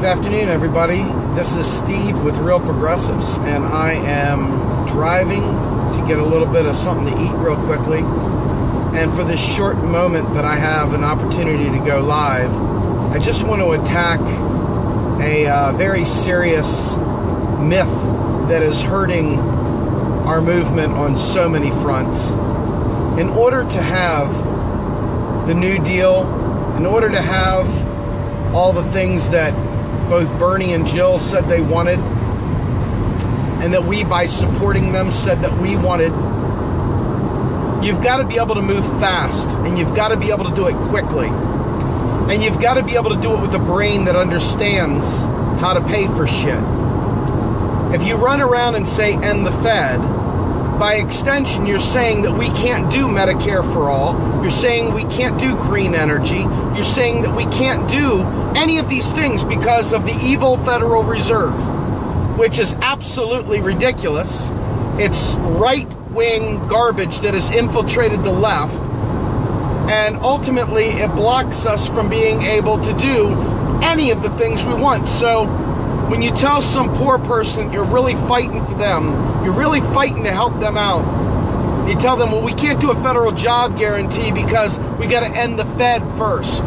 Good afternoon, everybody. This is Steve with Real Progressives, and I am driving to get a little bit of something to eat real quickly. And for this short moment that I have an opportunity to go live, I just want to attack a very serious myth that is hurting our movement on so many fronts. In order to have the New Deal, in order to have all the things that both Bernie and Jill said they wanted, and that we, by supporting them, said that we wanted, you've got to be able to move fast, and you've got to be able to do it quickly, and you've got to be able to do it with a brain that understands how to pay for shit. If you run around and say, end the Fed, by extension, you're saying that we can't do Medicare for all. You're saying we can't do green energy. You're saying that we can't do any of these things because of the evil Federal Reserve, which is absolutely ridiculous. It's right-wing garbage that has infiltrated the left, and ultimately it blocks us from being able to do any of the things we want. So when you tell some poor person you're really fighting for them, you're really fighting to help them out, you tell them, well, we can't do a federal job guarantee because we got to end the Fed first.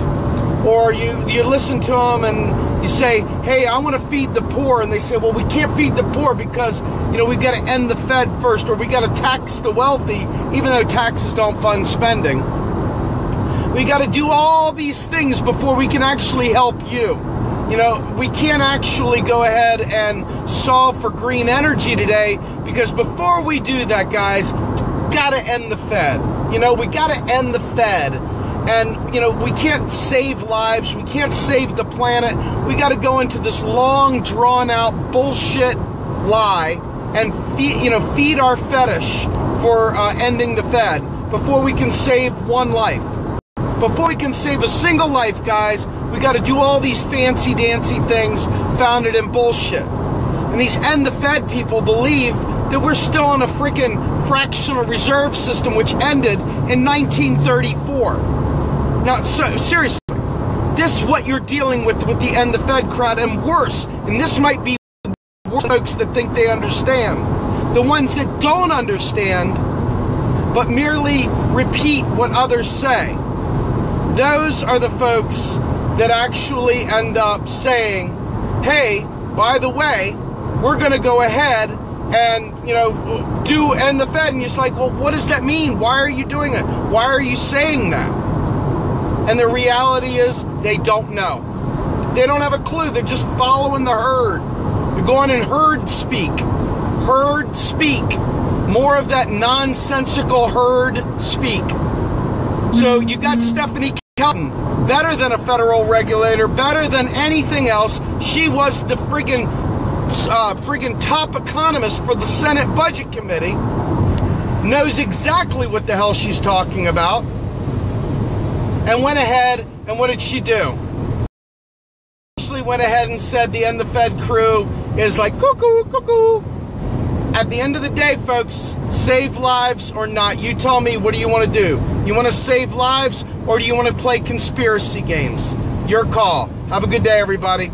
Or you listen to them and you say, hey, I want to feed the poor. And they say, well, we can't feed the poor because, we've got to end the Fed first, or we got to tax the wealthy, even though taxes don't fund spending. We got to do all these things before we can actually help you. We can't actually go ahead and solve for green energy today, because before we do that, guys, got to end the Fed. We got to end the Fed. And, we can't save lives. We can't save the planet. We got to go into this long, drawn-out bullshit lie and feed our fetish for ending the Fed before we can save one life. Before we can save a single life, guys, we got to do all these fancy-dancy things founded in bullshit. And these end the Fed people believe that we're still in a freaking fractional reserve system, which ended in 1934. Now, seriously, this is what you're dealing with the end the Fed crowd, and worse. And this might be the worst folks that think they understand. The ones that don't understand, but merely repeat what others say. Those are the folks that actually end up saying, hey, by the way, we're going to go ahead and, do end the Fed. And you're just like, well, what does that mean? Why are you doing it? Why are you saying that? And the reality is they don't know. They don't have a clue. They're just following the herd. They're going in herd speak. Herd speak. More of that nonsensical herd speak. So you got Stephanie Kelton, better than a federal regulator, better than anything else. She was the friggin' top economist for the Senate Budget Committee. Knows exactly what the hell she's talking about. And went ahead, and what did she do? She went ahead and said the End the Fed crew is like cuckoo, cuckoo. At the end of the day, folks, save lives or not. You tell me, what do you want to do? You want to save lives, or do you want to play conspiracy games? Your call. Have a good day, everybody.